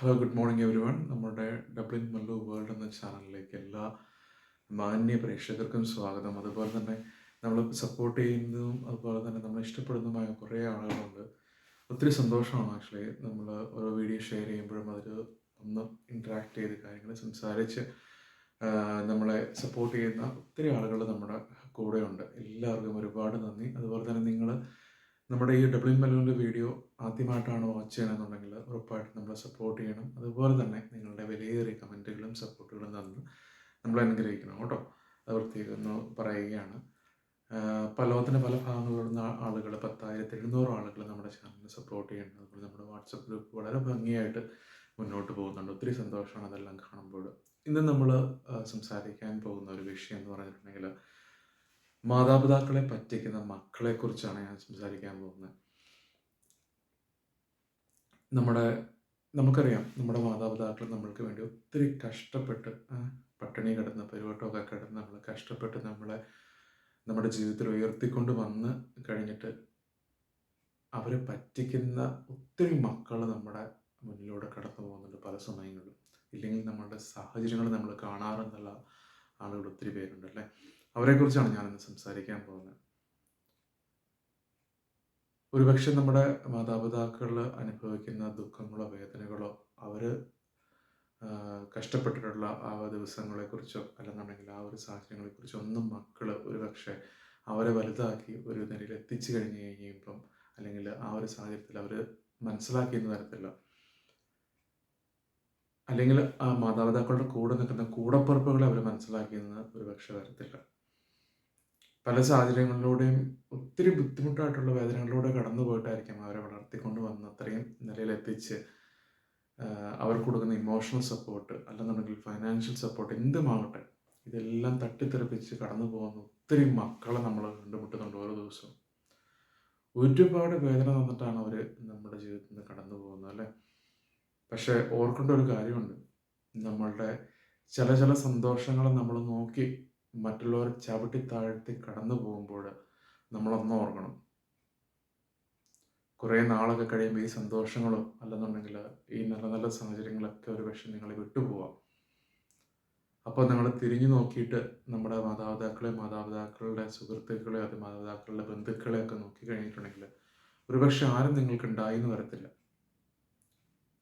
Hello good morning every one. നമ്മുടെ Dublin Mallu world എന്ന ചാനലിലേക്ക് എല്ലാ മാന്യ പ്രേക്ഷകർക്കും സ്വാഗതം. അതുപോലെ തന്നെ നമ്മൾ സപ്പോർട്ട് ചെയ്യുന്നതും അതുപോലെ തന്നെ നമ്മൾ ഇഷ്ടപ്പെടുന്നതുമായ കുറേ ആളുകളുണ്ട്. ഒത്തിരി സന്തോഷമാണ് ആക്ച്വലി നമ്മൾ ഓരോ വീഡിയോ ഷെയർ ചെയ്യുമ്പോഴും അതിൽ ഒന്ന് ഇൻട്രാക്ട് ചെയ്ത് കാര്യങ്ങൾ സംസാരിച്ച് നമ്മളെ സപ്പോർട്ട് ചെയ്യുന്ന ഒത്തിരി ആളുകൾ നമ്മുടെ കൂടെയുണ്ട്. എല്ലാവർക്കും ഒരുപാട് നന്ദി. അതുപോലെ തന്നെ നിങ്ങൾ നമ്മുടെ ഈ ഡബ്ലിൻ മല്ലുവിൻ്റെ വീഡിയോ ആദ്യമായിട്ടാണ് വാച്ച് ചെയ്യണമെന്നുണ്ടെങ്കിൽ ഉറപ്പായിട്ടും നമ്മളെ സപ്പോർട്ട് ചെയ്യണം. അതുപോലെ തന്നെ നിങ്ങളുടെ വിലയേറിയ കമൻറ്റുകളും സപ്പോർട്ടുകളും തന്ന് നമ്മളെ അനുഗ്രഹിക്കണം കേട്ടോ. അത് പ്രത്യേകം ഒന്ന് പറയുകയാണ്. ലോകത്തിൻ്റെ പല ഭാഗങ്ങളിലുള്ള ആളുകൾ 10,700 ആളുകൾ നമ്മുടെ ചാനലിനെ സപ്പോർട്ട് ചെയ്യുന്നുണ്ട്. അതുപോലെ നമ്മുടെ വാട്സപ്പ് ഗ്രൂപ്പ് വളരെ ഭംഗിയായിട്ട് മുന്നോട്ട് പോകുന്നുണ്ട്. ഒത്തിരി സന്തോഷമാണ് അതെല്ലാം കാണുമ്പോൾ. ഇന്ന് നമ്മൾ സംസാരിക്കാൻ പോകുന്ന ഒരു വിഷയം എന്ന് പറഞ്ഞിട്ടുണ്ടെങ്കിൽ മാതാപിതാക്കളെ പറ്റിക്കുന്ന മക്കളെക്കുറിച്ചാണ് ഞാൻ സംസാരിക്കാൻ പോകുന്നത്. നമുക്കറിയാം നമ്മുടെ മാതാപിതാക്കൾ നമ്മൾക്ക് വേണ്ടി ഒത്തിരി കഷ്ടപ്പെട്ട് പട്ടിണി കിടന്ന് പരിവട്ടമൊക്കെ കിടന്ന് നമ്മൾ കഷ്ടപ്പെട്ട് നമ്മുടെ ജീവിതത്തിൽ ഉയർത്തിക്കൊണ്ട് വന്ന് കഴിഞ്ഞിട്ട് അവരെ പറ്റിക്കുന്ന ഒത്തിരി മക്കൾ നമ്മുടെ മുന്നിലൂടെ കടന്നു പോകുന്നുണ്ട് പല സമയങ്ങളിലും. ഇല്ലെങ്കിൽ നമ്മളുടെ സാഹചര്യങ്ങൾ നമ്മൾ കാണാറെന്നുള്ള ആളുകൾ ഒത്തിരി പേരുണ്ട് അല്ലേ. അവരെക്കുറിച്ചാണ് ഞാനിന്ന് സംസാരിക്കാൻ പോകുന്നത്. ഒരുപക്ഷെ നമ്മുടെ മാതാപിതാക്കൾ അനുഭവിക്കുന്ന ദുഃഖങ്ങളോ വേദനകളോ അവർ കഷ്ടപ്പെട്ടിട്ടുള്ള ആ ദിവസങ്ങളെക്കുറിച്ചോ അല്ലെന്നുണ്ടെങ്കിൽ ആ ഒരു സാഹചര്യങ്ങളെക്കുറിച്ചോ ഒന്നും മക്കൾ ഒരുപക്ഷെ അവരെ വലുതാക്കി ഒരു നിലയിൽ എത്തിച്ചു കഴിഞ്ഞ് കഴിയുമ്പം അല്ലെങ്കിൽ ആ ഒരു സാഹചര്യത്തിൽ അവർ മനസ്സിലാക്കിയെന്ന് തരത്തില്ല. അല്ലെങ്കിൽ ആ മാതാപിതാക്കളുടെ കൂടെ നിൽക്കുന്ന കൂടപ്പിറപ്പുകളെ അവർ മനസ്സിലാക്കിയെന്ന് ഒരുപക്ഷെ വരത്തില്ല. പല സാഹചര്യങ്ങളിലൂടെയും ഒത്തിരി ബുദ്ധിമുട്ടായിട്ടുള്ള വേദനകളിലൂടെ കടന്നു പോയിട്ടായിരിക്കും അവരെ വളർത്തിക്കൊണ്ട് വന്ന് അത്രയും നിലയിലെത്തിച്ച് അവർക്ക് കൊടുക്കുന്ന ഇമോഷണൽ സപ്പോർട്ട് അല്ലെന്നുണ്ടെങ്കിൽ ഫൈനാൻഷ്യൽ സപ്പോർട്ട് എന്തുമാകട്ടെ ഇതെല്ലാം തട്ടിത്തെറിപ്പിച്ച് കടന്നു പോകുന്ന ഒത്തിരി മക്കളെ നമ്മൾ കണ്ടുമുട്ടുന്നുണ്ട് ഓരോ ദിവസവും. ഒരുപാട് വേദന തന്നിട്ടാണ് അവർ നമ്മുടെ ജീവിതത്തിൽ നിന്ന് കടന്നു പോകുന്നത് അല്ലേ. പക്ഷെ ഓർക്കേണ്ട ഒരു കാര്യമുണ്ട്, നമ്മളുടെ ചില സന്തോഷങ്ങൾ നമ്മൾ നോക്കി മറ്റുള്ളവർ ചവിട്ടി താഴ്ത്തി കടന്നു പോകുമ്പോൾ നമ്മളൊന്ന് ഓർക്കണം, കുറേ നാളൊക്കെ കഴിയുമ്പോൾ ഈ സന്തോഷങ്ങളോ അല്ലെന്നുണ്ടെങ്കിൽ ഈ നല്ല നല്ല സാഹചര്യങ്ങളൊക്കെ ഒരു പക്ഷെ നിങ്ങളെ വിട്ടുപോവാം. അപ്പോൾ നിങ്ങൾ തിരിഞ്ഞു നോക്കിയിട്ട് നമ്മുടെ മാതാപിതാക്കളുടെ സുഹൃത്തുക്കളെ അത് മാതാപിതാക്കളുടെ ബന്ധുക്കളെയൊക്കെ നോക്കി കഴിഞ്ഞിട്ടുണ്ടെങ്കിൽ ഒരുപക്ഷെ ആരും നിങ്ങൾക്ക് ഉണ്ടായിന്ന് വരത്തില്ല.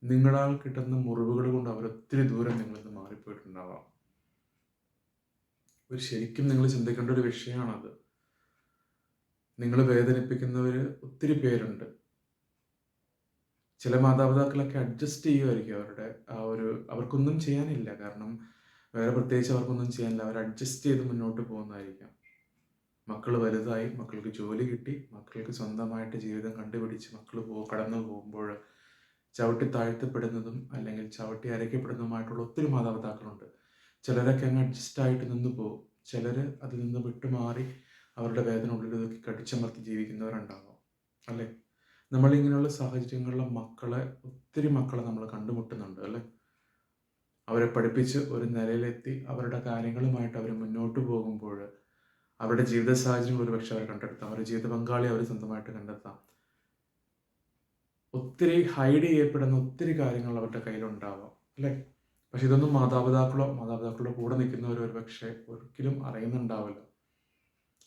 നിങ്ങളാൽ കിട്ടുന്ന മുറിവുകൾ കൊണ്ട് അവരൊത്തിരി ദൂരം നിങ്ങളിൽ നിന്ന് മാറിപ്പോയിട്ടുണ്ടാവാം. ശരിക്കും നിങ്ങൾ ചിന്തിക്കേണ്ട ഒരു വിഷയമാണത്. നിങ്ങൾ വേദനിപ്പിക്കുന്നവർ ഒത്തിരി പേരുണ്ട്. ചില മാതാപിതാക്കളൊക്കെ അഡ്ജസ്റ്റ് ചെയ്യുമായിരിക്കും അവർക്കൊന്നും ചെയ്യാനില്ല. കാരണം വേറെ പ്രത്യേകിച്ച് അവർക്കൊന്നും ചെയ്യാനില്ല. അവർ അഡ്ജസ്റ്റ് ചെയ്ത് മുന്നോട്ട് പോകുന്നതായിരിക്കാം. മക്കൾ വലുതായി, മക്കൾക്ക് ജോലി കിട്ടി, മക്കൾക്ക് സ്വന്തമായിട്ട് ജീവിതം കണ്ടുപിടിച്ച് മക്കൾ കടന്നു പോകുമ്പോൾ ചവിട്ടി താഴ്ത്തപ്പെടുന്നതും അല്ലെങ്കിൽ ചവിട്ടി അരയ്ക്കപ്പെടുന്നതുമായിട്ടുള്ള ഒത്തിരി മാതാപിതാക്കളുണ്ട്. ചിലരൊക്കെ അങ്ങ് അഡ്ജസ്റ്റ് ആയിട്ട് നിന്ന് പോകും. ചിലർ അതിൽ നിന്ന് വിട്ടുമാറി അവരുടെ വേദന ഉള്ളിലൊക്കെ കടിച്ചമർത്തി ജീവിക്കുന്നവരുണ്ടാവാം അല്ലേ. നമ്മളിങ്ങനെയുള്ള സാഹചര്യങ്ങളിലെ ഒത്തിരി മക്കളെ നമ്മൾ കണ്ടുമുട്ടുന്നുണ്ട് അല്ലേ. അവരെ പഠിപ്പിച്ച് ഒരു നിലയിലെത്തി അവരുടെ കാര്യങ്ങളുമായിട്ട് അവർ മുന്നോട്ട് പോകുമ്പോൾ അവരുടെ ജീവിത സാഹചര്യങ്ങൾ ഒരുപക്ഷെ അവർ കണ്ടെത്താം, അവരുടെ ജീവിത പങ്കാളി അവർ സ്വന്തമായിട്ട് കണ്ടെത്താം. ഒത്തിരി ഹൈഡ് ചെയ്യപ്പെടുന്ന ഒത്തിരി കാര്യങ്ങൾ അവരുടെ കയ്യിലുണ്ടാവാം അല്ലേ. പക്ഷെ ഇതൊന്നും മാതാപിതാക്കളുടെ കൂടെ നിൽക്കുന്നവർ ഒരുപക്ഷെ ഒരിക്കലും അറിയുന്നുണ്ടാവില്ല.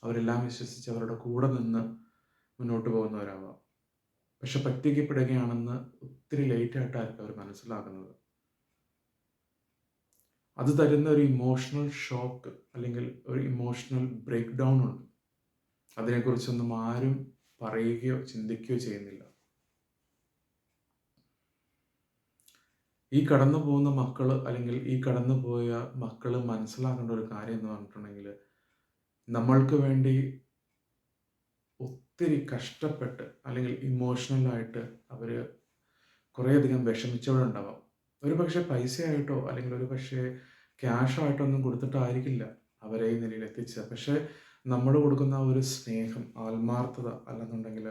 അവരെല്ലാം വിശ്വസിച്ച് അവരുടെ കൂടെ നിന്ന് മുന്നോട്ട് പോകുന്നവരാവാം. പക്ഷെ പറ്റിക്കപ്പെടുകയാണെന്ന് ഒത്തിരി ലേറ്റായിട്ടായിരിക്കും അവർ മനസ്സിലാക്കുന്നത്. അത് തരുന്ന ഒരു ഇമോഷണൽ ഷോക്ക് അല്ലെങ്കിൽ ഒരു ഇമോഷണൽ ബ്രേക്ക് ഡൗൺ ഉണ്ട്. അതിനെക്കുറിച്ചൊന്നും ആരും പറയുകയോ ചിന്തിക്കുകയോ ചെയ്യുന്നില്ല. ഈ കടന്നു പോകുന്ന മക്കൾ അല്ലെങ്കിൽ ഈ കടന്നുപോയ മക്കൾ മനസ്സിലാക്കേണ്ട ഒരു കാര്യം എന്ന് പറഞ്ഞിട്ടുണ്ടെങ്കിൽ, നമ്മൾക്ക് വേണ്ടി ഒത്തിരി കഷ്ടപ്പെട്ട് അല്ലെങ്കിൽ ഇമോഷണലായിട്ട് അവർ കുറേയധികം വിഷമിച്ചവരുണ്ടാവാം. ഒരു പക്ഷേ പൈസയായിട്ടോ അല്ലെങ്കിൽ ഒരു പക്ഷേ ക്യാഷായിട്ടോ ഒന്നും കൊടുത്തിട്ടായിരിക്കില്ല അവരെ ഈ നിലയിൽ എത്തിച്ചത്. പക്ഷേ നമ്മൾ കൊടുക്കുന്ന ആ ഒരു സ്നേഹം, ആത്മാർത്ഥത അല്ലെന്നുണ്ടെങ്കിൽ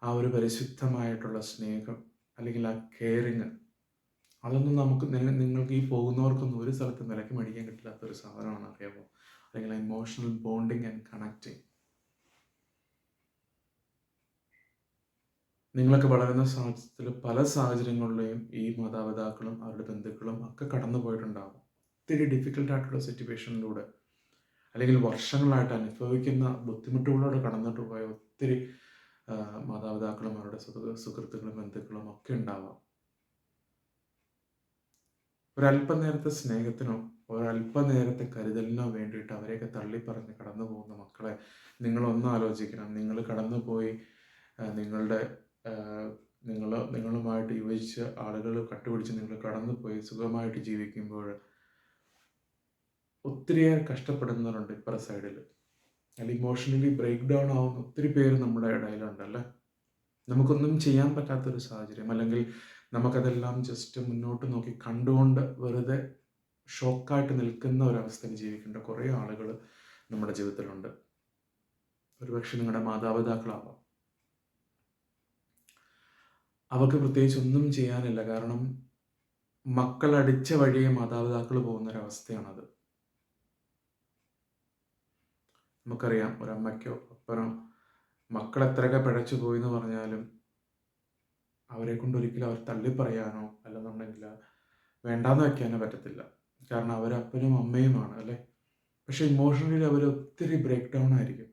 ആ ഒരു പരിശുദ്ധമായിട്ടുള്ള സ്നേഹം അല്ലെങ്കിൽ ആ കെയറിങ്, അതൊന്നും നിങ്ങൾക്ക് ഈ പോകുന്നവർക്കൊന്നും ഒരു സ്ഥലത്ത് വിലക്ക് മേടിക്കാൻ കിട്ടില്ലാത്ത ഒരു സാധനമാണ്, അറിയാമോ. അല്ലെങ്കിൽ ഇമോഷണൽ ബോണ്ടിങ് ആൻഡ് കണക്റ്റിങ്. നിങ്ങളൊക്കെ വളരുന്ന സാഹചര്യത്തിൽ പല സാഹചര്യങ്ങളിലെയും ഈ മാതാപിതാക്കളും അവരുടെ ബന്ധുക്കളും ഒക്കെ കടന്നു പോയിട്ടുണ്ടാകും. ഒത്തിരി ഡിഫിക്കൽട്ടായിട്ടുള്ള സിറ്റുവേഷനിലൂടെ അല്ലെങ്കിൽ വർഷങ്ങളായിട്ട് അനുഭവിക്കുന്ന ബുദ്ധിമുട്ടുകളോട് കടന്നിട്ട് പോയ ഒത്തിരി മാതാപിതാക്കളും അവരുടെ സുഹൃത്തുക്കളും ബന്ധുക്കളും ഒക്കെ ഉണ്ടാവാം. ഒരല്പനേരത്തെ സ്നേഹത്തിനോ ഒരല്പനേരത്തെ കരുതലിനോ വേണ്ടിയിട്ട് അവരെയൊക്കെ തള്ളിപ്പറഞ്ഞ് കടന്നു പോകുന്ന മക്കളെ നിങ്ങളൊന്ന് ആലോചിക്കണം. നിങ്ങൾ കടന്നുപോയി നിങ്ങളുടെ നിങ്ങളുമായിട്ട് യോജിച്ച് ആളുകൾ കട്ടുപിടിച്ച് നിങ്ങൾ കടന്നുപോയി സുഖമായിട്ട് ജീവിക്കുമ്പോൾ ഒത്തിരിയേറെ കഷ്ടപ്പെടുന്നവരുണ്ട് ഇപ്പുറ സൈഡിൽ. അല്ലെങ്കിൽ ഇമോഷണലി ബ്രേക്ക് ഡൗൺ ആവുന്ന ഒത്തിരി പേര് നമ്മുടെ ഇടയിലുണ്ടല്ലേ. നമുക്കൊന്നും ചെയ്യാൻ പറ്റാത്തൊരു സാഹചര്യം, അല്ലെങ്കിൽ നമുക്കതെല്ലാം ജസ്റ്റ് മുന്നോട്ട് നോക്കി കണ്ടുകൊണ്ട് വെറുതെ ഷോക്കായിട്ട് നിൽക്കുന്ന ഒരവസ്ഥയിൽ ജീവിക്കേണ്ട കുറേ ആളുകൾ നമ്മുടെ ജീവിതത്തിലുണ്ട്. ഒരുപക്ഷെ നിങ്ങളുടെ മാതാപിതാക്കളാവാം. അവർക്ക് പ്രത്യേകിച്ച് ഒന്നും ചെയ്യാനില്ല. കാരണം മക്കൾ അടിച്ച വഴിയെ മാതാപിതാക്കൾ പോകുന്നൊരവസ്ഥയാണത്. നമുക്കറിയാം, ഒരമ്മയ്ക്കോ അപ്പനോ മക്കൾ എത്രയൊക്കെ പിഴച്ചു പോയി എന്ന് പറഞ്ഞാലും അവരെ കൊണ്ട് ഒരിക്കലും അവർ തള്ളിപ്പറയാനോ അല്ലെന്നുണ്ടെങ്കിൽ വേണ്ടാന്ന് വയ്ക്കാനോ പറ്റത്തില്ല. കാരണം അവരപ്പനും അമ്മയുമാണ് അല്ലേ. പക്ഷെ ഇമോഷണലി അവർ ഒത്തിരി ബ്രേക്ക് ഡൗൺ ആയിരിക്കും.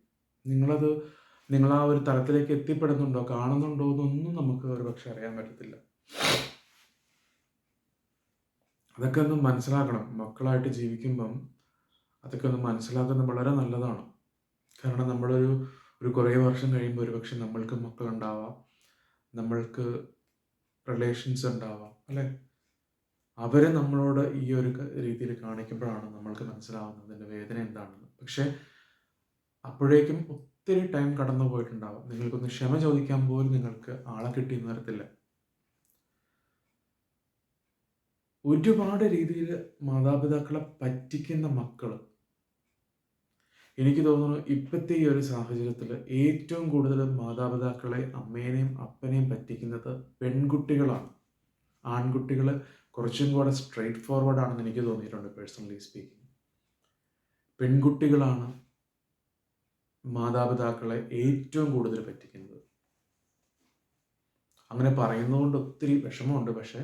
നിങ്ങൾ ആ ഒരു തലത്തിലേക്ക് എത്തിപ്പെടുന്നുണ്ടോ, കാണുന്നുണ്ടോ എന്നൊന്നും നമുക്ക് ഒരു പക്ഷെ അറിയാൻ പറ്റത്തില്ല. അതൊക്കെ ഒന്ന് മനസ്സിലാക്കണം. മക്കളായിട്ട് ജീവിക്കുമ്പം അതൊക്കെ ഒന്ന് മനസ്സിലാക്കുന്നത് വളരെ നല്ലതാണ്. കാരണം നമ്മളൊരു കുറേ വർഷം കഴിയുമ്പോൾ ഒരുപക്ഷെ നമ്മൾക്ക് മക്കളുണ്ടാവാം, നമ്മൾക്ക് റിലേഷൻസ് ഉണ്ടാവാം അല്ലേ. അവരെ നമ്മളോട് ഈ ഒരു രീതിയിൽ കാണിക്കുമ്പോഴാണ് നമ്മൾക്ക് മനസ്സിലാവുന്നതിൻ്റെ വേദന എന്താണെന്ന്. പക്ഷെ അപ്പോഴേക്കും ഒത്തിരി ടൈം കടന്നു പോയിട്ടുണ്ടാവാം. നിങ്ങൾക്കൊന്ന് ക്ഷമ ചോദിക്കാൻ പോലും നിങ്ങൾക്ക് ആളെ കിട്ടിയെന്ന് വരത്തില്ല. ഒരുപാട് രീതിയിൽ മാതാപിതാക്കളെ പറ്റിക്കുന്ന മക്കൾ, എനിക്ക് തോന്നുന്നു ഇപ്പോഴത്തെ ഈ ഒരു സാഹചര്യത്തിൽ ഏറ്റവും കൂടുതൽ മാതാപിതാക്കളെ, അമ്മേനെയും അപ്പനെയും പറ്റിക്കുന്നത് പെൺകുട്ടികളാണ്. ആൺകുട്ടികൾ കുറച്ചും കൂടെ സ്ട്രെയിറ്റ് ഫോർവേഡ് ആണെന്ന് എനിക്ക് തോന്നിയിട്ടുണ്ട്, പേഴ്സണലി സ്പീക്കിംഗ്. പെൺകുട്ടികളാണ് മാതാപിതാക്കളെ ഏറ്റവും കൂടുതൽ പറ്റിക്കുന്നത്. അങ്ങനെ പറയുന്നതുകൊണ്ട് ഒത്തിരി വിഷമമുണ്ട്. പക്ഷേ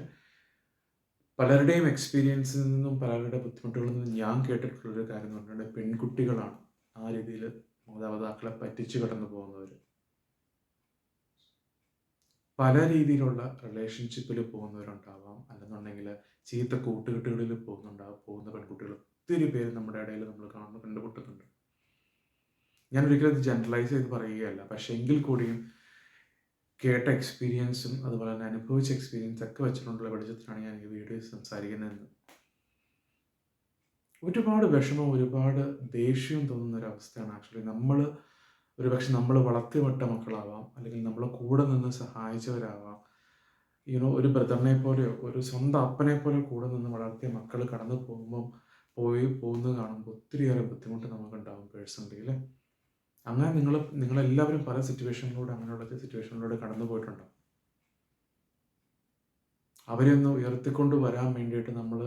പലരുടെയും എക്സ്പീരിയൻസിൽ നിന്നും പലരുടെ ബുദ്ധിമുട്ടുകളിൽ നിന്നും ഞാൻ കേട്ടിട്ടുള്ളൊരു കാര്യം എന്ന് പറഞ്ഞാൽ പെൺകുട്ടികളാണ് ആ രീതിയിൽ മാതാപിതാക്കളെ പറ്റിച്ചു കടന്നു പോകുന്നവർ. പല രീതിയിലുള്ള റിലേഷൻഷിപ്പിൽ പോകുന്നവരുണ്ടാവാം, അല്ലെന്നുണ്ടെങ്കിൽ ചീത്ത കൂട്ടുകെട്ടുകളിൽ പോകുന്ന പെൺകുട്ടികൾ ഒത്തിരി പേര് നമ്മുടെ ഇടയിൽ നമ്മൾ കണ്ടുമുട്ടുന്നുണ്ട്. ഞാൻ ഒരിക്കലും അത് ജനറലൈസ് ചെയ്ത് പറയുകയല്ല. പക്ഷെ എങ്കിൽ കൂടിയും കേട്ട എക്സ്പീരിയൻസും അതുപോലെ തന്നെ അനുഭവിച്ച എക്സ്പീരിയൻസ് ഒക്കെ വെച്ചിട്ടുള്ള വെളിച്ചത്തിലാണ് ഞാൻ ഈ വീഡിയോ സംസാരിക്കുന്നതെന്ന്. ഒരുപാട് വിഷമം, ഒരുപാട് ദേഷ്യവും തോന്നുന്ന ഒരു അവസ്ഥയാണ് ആക്ച്വലി. ഒരുപക്ഷെ നമ്മൾ വളർത്തിവിട്ട മക്കളാവാം, അല്ലെങ്കിൽ നമ്മളെ കൂടെ നിന്ന് സഹായിച്ചവരാവാം. ഒരു ബ്രദറിനെ പോലെയോ ഒരു സ്വന്തം അപ്പനെ പോലെ കൂടെ നിന്ന് വളർത്തിയ മക്കൾ കടന്നു പോകുന്നത് കാണുമ്പോൾ ഒത്തിരിയേറെ ബുദ്ധിമുട്ട് നമുക്കുണ്ടാകും പേഴ്സണലി അല്ലേ. അങ്ങനെ നിങ്ങളെല്ലാവരും പല അങ്ങനെയുള്ള സിറ്റുവേഷനിലൂടെ കടന്നു പോയിട്ടുണ്ടാവും. അവരെ ഒന്ന് ഉയർത്തിക്കൊണ്ട് വരാൻ വേണ്ടിയിട്ട് നമ്മൾ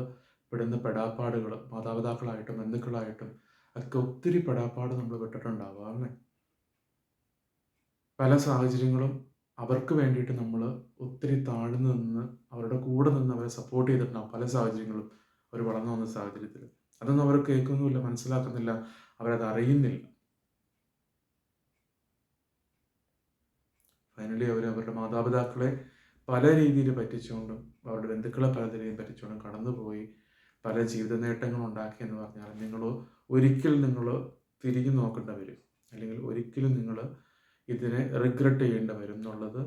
പെടുന്ന പെടാപ്പാടുകൾ, മാതാപിതാക്കളായിട്ടും ബന്ധുക്കളായിട്ടും ഒക്കെ ഒത്തിരി പെടാപ്പാട് നമ്മൾ വിട്ടിട്ടുണ്ടാവുക അല്ലേ. പല സാഹചര്യങ്ങളും അവർക്ക് വേണ്ടിയിട്ട് നമ്മൾ ഒത്തിരി താഴ്ന്നു നിന്ന് അവരുടെ കൂടെ നിന്ന് അവരെ സപ്പോർട്ട് ചെയ്തിട്ടുണ്ടാവും. പല സാഹചര്യങ്ങളും അവർ വളർന്നു വന്ന സാഹചര്യത്തിൽ അതൊന്നും അവർ കേൾക്കുന്നുമില്ല, മനസ്സിലാക്കുന്നില്ല, അവരത് അറിയുന്നില്ല. ഫൈനലി അവരുടെ മാതാപിതാക്കളെ പല രീതിയിൽ പറ്റിച്ചുകൊണ്ടും അവരുടെ ബന്ധുക്കളെ പല രീതിയിൽ പറ്റിച്ചുകൊണ്ടും കടന്നുപോയി പല ജീവിത നേട്ടങ്ങൾ ഉണ്ടാക്കി എന്ന് പറഞ്ഞാൽ ഒരിക്കലും നിങ്ങൾ തിരിഞ്ഞു നോക്കേണ്ടി വരും, അല്ലെങ്കിൽ ഒരിക്കലും നിങ്ങൾ ഇതിനെ റിഗ്രറ്റ് ചെയ്യേണ്ടി വരും എന്നുള്ളത്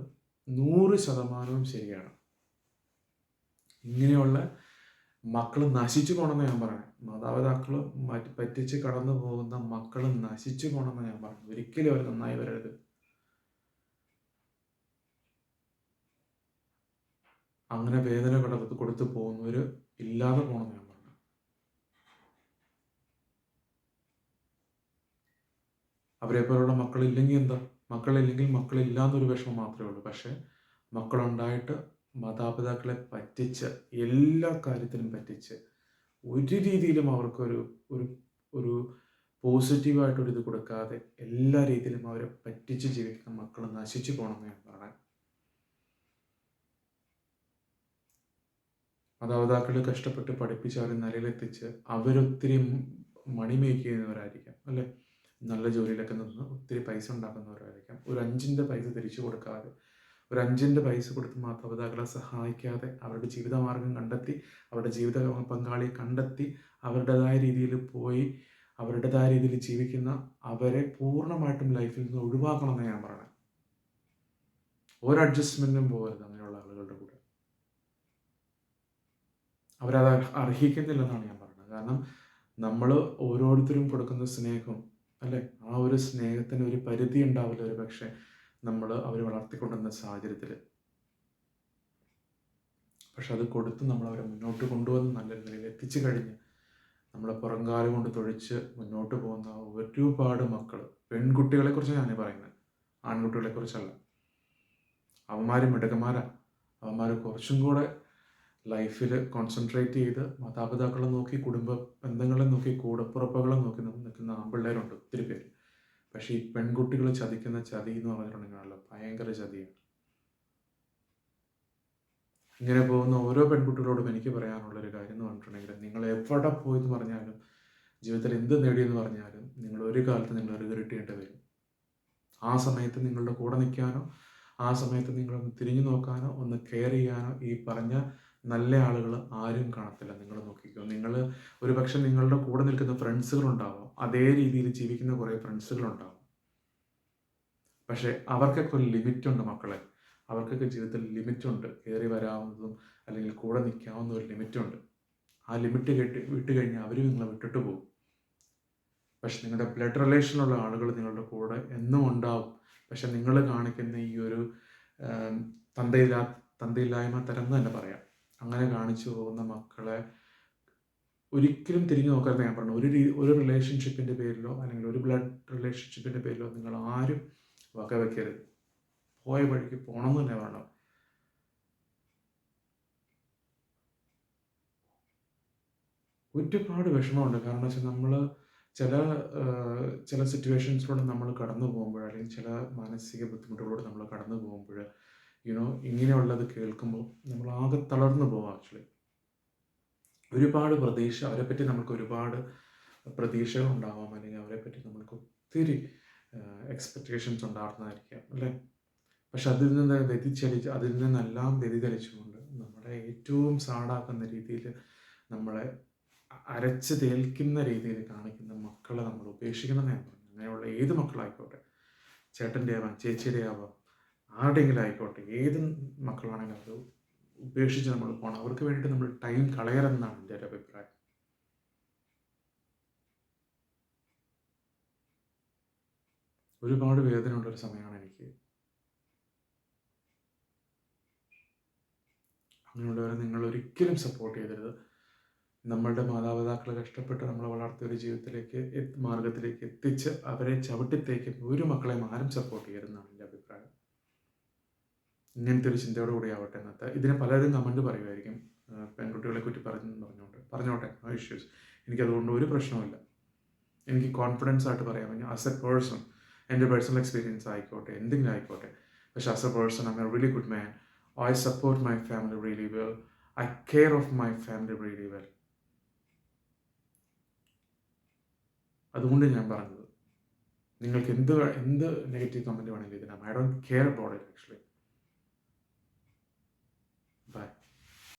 100% ശരിയാണ്. ഇങ്ങനെയുള്ള മക്കൾ നശിച്ചു പോകണമെന്ന് ഞാൻ പറയണേ. മാതാപിതാക്കൾ പറ്റിച്ച് കടന്നു പോകുന്ന മക്കൾ നശിച്ചു പോകണമെന്ന് ഞാൻ പറഞ്ഞു. ഒരിക്കലും അവർ നന്നായി വരരുത്. അങ്ങനെ വേദന കൊടുത്തു പോകുന്നവർ ഇല്ലാതെ പോകണമെന്ന് ഞാൻ പറഞ്ഞു. അവരെ പോലുള്ള മക്കളില്ലെങ്കിൽ എന്താ, മക്കളില്ലെങ്കിൽ മക്കളില്ലാന്നൊരു വിഷമം മാത്രമേ ഉള്ളൂ. പക്ഷെ മക്കളുണ്ടായിട്ട് മാതാപിതാക്കളെ പറ്റിച്ച്, എല്ലാ കാര്യത്തിലും പറ്റിച്ച്, ഒരു രീതിയിലും അവർക്കൊരു ഒരു ഒരു പോസിറ്റീവായിട്ടൊരു ഇത് കൊടുക്കാതെ എല്ലാ രീതിയിലും അവരെ പറ്റിച്ച് ജീവിക്കുന്ന മക്കൾ നശിച്ചു പോകണമെന്ന് ഞാൻ പറയാൻ. മാതാപിതാക്കൾ കഷ്ടപ്പെട്ട് പഠിപ്പിച്ച് അവരെ നിലയിലെത്തിച്ച് അവരൊത്തിരി മണി മേക്ക് ചെയ്യുന്നവരായിരിക്കാം അല്ലേ, നല്ല ജോലിയിലൊക്കെ നിന്ന് ഒത്തിരി പൈസ ഉണ്ടാക്കുന്നവരായിരിക്കാം. ഒരു 5 പൈസ തിരിച്ചു കൊടുക്കാതെ, ഒരു 5 പൈസ കൊടുത്ത് മാതാപിതാക്കളെ സഹായിക്കാതെ അവരുടെ ജീവിതമാർഗം കണ്ടെത്തി, അവരുടെ ജീവിത പങ്കാളിയെ കണ്ടെത്തി അവരുടേതായ രീതിയിൽ പോയി അവരുടേതായ രീതിയിൽ ജീവിക്കുന്ന അവരെ പൂർണ്ണമായിട്ടും ലൈഫിൽ നിന്ന് ഒഴിവാക്കണമെന്ന് ഞാൻ പറയണേ. ഒരു അഡ്ജസ്റ്റ്മെൻറ്റും പോകരുത് അങ്ങനെയുള്ള ആളുകളുടെ കൂടെ. അവരത് അർഹിക്കുന്നില്ലെന്നാണ് ഞാൻ പറയുന്നത്. കാരണം നമ്മൾ ഓരോരുത്തരും കൊടുക്കുന്ന സ്നേഹം അല്ലേ, ആ ഒരു സ്നേഹത്തിന് ഒരു പരിധി ഉണ്ടാവില്ല ഒരു പക്ഷേ നമ്മൾ അവർ വളർത്തിക്കൊണ്ടുവന്ന സാഹചര്യത്തിൽ. പക്ഷെ അത് കൊടുത്ത് നമ്മൾ അവരെ മുന്നോട്ട് കൊണ്ടുവന്ന് നല്ലൊരു നിലയിൽ എത്തിച്ചു കഴിഞ്ഞ് നമ്മളെ പുറംകാലം കൊണ്ട് തൊഴിച്ച് മുന്നോട്ട് പോകുന്ന ഒരുപാട് മക്കൾ, പെൺകുട്ടികളെക്കുറിച്ച് ഞാൻ പറയുന്നത്, ആൺകുട്ടികളെക്കുറിച്ചല്ല. അവന്മാർ മിടുക്കന്മാരാണ്. അവന്മാർ കുറച്ചും കൂടെ ലൈഫിൽ കോൺസെൻട്രേറ്റ് ചെയ്ത് മാതാപിതാക്കളെ നോക്കി, കുടുംബ ബന്ധങ്ങളെ നോക്കി, കൂടപ്പുറപ്പുകളെ നോക്കി നിൽക്കുന്ന ആൺപിള്ളേരുണ്ട് ഒത്തിരി പേര്. പക്ഷേ ഈ പെൺകുട്ടികൾ ചതിക്കുന്ന ചതി എന്ന് പറഞ്ഞിട്ടുണ്ടെങ്കിലല്ലോ ഭയങ്കര ചതിയാണ്. ഇങ്ങനെ പോകുന്ന ഓരോ പെൺകുട്ടികളോടും എനിക്ക് പറയാനുള്ളൊരു കാര്യം എന്ന് പറഞ്ഞിട്ടുണ്ടെങ്കിൽ, നിങ്ങൾ എവിടെ പോയെന്ന് പറഞ്ഞാലും, ജീവിതത്തിൽ എന്ത് നേടിയെന്ന് പറഞ്ഞാലും, നിങ്ങൾ ഒരു കാലത്ത് നിങ്ങൾ റിഗ്രറ്റ് ചെയ്യേണ്ടി വരും. ആ സമയത്ത് നിങ്ങളുടെ കൂടെ നിൽക്കാനോ, ആ സമയത്ത് നിങ്ങളൊന്ന് തിരിഞ്ഞു നോക്കാനോ, ഒന്ന് കെയർ ചെയ്യാനോ ഈ പറഞ്ഞ നല്ല ആളുകൾ ആരും കാണത്തില്ല. നിങ്ങൾ നോക്കിക്കോ. നിങ്ങൾ ഒരു പക്ഷെ നിങ്ങളുടെ കൂടെ നിൽക്കുന്ന ഫ്രണ്ട്സുകളുണ്ടാവാം, അതേ രീതിയിൽ ജീവിക്കുന്ന കുറേ ഫ്രണ്ട്സുകളുണ്ടാവും. പക്ഷേ അവർക്കൊക്കെ ഒരു ലിമിറ്റുണ്ട് മക്കളെ. അവർക്കൊക്കെ ജീവിതത്തിൽ ലിമിറ്റുണ്ട്. കയറി വരാവുന്നതും അല്ലെങ്കിൽ കൂടെ നിൽക്കാവുന്ന ഒരു ലിമിറ്റുണ്ട്. ആ ലിമിറ്റ് വിട്ട് കഴിഞ്ഞാൽ അവർ നിങ്ങളെ വിട്ടിട്ട് പോകും. പക്ഷെ നിങ്ങളുടെ ബ്ലഡ് റിലേഷനുള്ള ആളുകൾ നിങ്ങളുടെ കൂടെ എന്നും ഉണ്ടാവും. പക്ഷെ നിങ്ങൾ കാണിക്കുന്ന ഈ ഒരു തന്തയില്ലായ്മ തരം എന്ന് തന്നെ പറയാം. അങ്ങനെ കാണിച്ചു പോകുന്ന മക്കളെ ഒരിക്കലും തിരിഞ്ഞു നോക്കരുത് ഞാൻ പറഞ്ഞു. ഒരു റിലേഷൻഷിപ്പിൻ്റെ പേരിലോ അല്ലെങ്കിൽ ഒരു ബ്ലഡ് റിലേഷൻഷിപ്പിൻ്റെ പേരിലോ നിങ്ങൾ ആരും വകവയ്ക്കരുത്. പോയ വഴിക്ക് പോകണം എന്ന് തന്നെ വേണം. ഒരുപാട് വിഷമമുണ്ട്. കാരണം വെച്ചാൽ നമ്മൾ ചില സിറ്റുവേഷൻസിലൂടെ നമ്മൾ കടന്നു പോകുമ്പോൾ, അല്ലെങ്കിൽ ചില മാനസിക ബുദ്ധിമുട്ടുകളോട് നമ്മൾ കടന്നു പോകുമ്പോൾ, ഇങ്ങനെയുള്ളത് കേൾക്കുമ്പോൾ നമ്മൾ ആകെ തളർന്നു പോകും. ആക്ച്വലി ഒരുപാട് അവരെപ്പറ്റി നമുക്ക് ഒരുപാട് പ്രതീക്ഷകൾ ഉണ്ടാവാം, അല്ലെങ്കിൽ അവരെപ്പറ്റി നമ്മൾക്ക് ഒത്തിരി എക്സ്പെക്റ്റേഷൻസ് ഉണ്ടാകുന്നതായിരിക്കാം അല്ലേ. പക്ഷെ അതിൽ നിന്നെല്ലാം വ്യതിചലിച്ചുകൊണ്ട് നമ്മളെ ഏറ്റവും സാഡാക്കുന്ന രീതിയിൽ, നമ്മളെ അരച്ച് തേൽക്കുന്ന രീതിയിൽ കാണിക്കുന്ന മക്കളെ നമ്മൾ ഉപേക്ഷിക്കണം എന്ന് ഞാൻ പറഞ്ഞു. അങ്ങനെയുള്ള ഏത് മക്കളായിക്കോട്ടെ, ചേട്ടൻ്റെ ആവാം, ചേച്ചിയുടെ ആവാം, ആരുടെയെങ്കിലും ആയിക്കോട്ടെ, ഏത് മക്കളാണെങ്കിലും അത് ഉപേക്ഷിച്ച് നമ്മൾ പോകണം. അവർക്ക് വേണ്ടിയിട്ട് നമ്മൾ ടൈം കളയരുതെന്നാണ് എൻ്റെ ഒരു അഭിപ്രായം. ഒരുപാട് വേദനയുള്ളൊരു സമയമാണ് എനിക്ക്. അങ്ങനെയുള്ളവരെ നിങ്ങൾ ഒരിക്കലും സപ്പോർട്ട് ചെയ്തരുത്. നമ്മളുടെ മാതാപിതാക്കളെ കഷ്ടപ്പെട്ട് നമ്മളെ വളർത്തിയ ഒരു ജീവിതത്തിലേക്ക് മാർഗത്തിലേക്ക് എത്തിച്ച് അവരെ ചവിട്ടിത്തേക്കുന്ന ഒരു മക്കളെയും ആരും സപ്പോർട്ട് ചെയ്യരുതെന്നാണ് എൻ്റെ അഭിപ്രായം. ഇങ്ങനത്തെ ഒരു ചിന്തയോട് കൂടി ആവട്ടെ എന്നത്തെ. ഇതിനെ പലരും കമൻറ്റ് പറയുമായിരിക്കും, പെൺകുട്ടികളെ കുറ്റി പറഞ്ഞോട്ടെ, നോ ഇഷ്യൂസ്. എനിക്കതുകൊണ്ട് ഒരു പ്രശ്നവുമില്ല. എനിക്ക് കോൺഫിഡൻസ് ആയിട്ട് പറയാൻ പറ്റും. ആസ് എ പേഴ്സൺ, എൻ്റെ പേഴ്സണൽ എക്സ്പീരിയൻസ് ആയിക്കോട്ടെ, എന്തെങ്കിലും ആയിക്കോട്ടെ. പക്ഷെ as A person I M A really good man. I support my family really well. I care of my family really well. അതുകൊണ്ട് ഞാൻ പറഞ്ഞത്, നിങ്ങൾക്ക് എന്ത് നെഗറ്റീവ് കമൻറ്റ് വേണമെങ്കിലും ഇതിനാണ്. I don't care about it actually.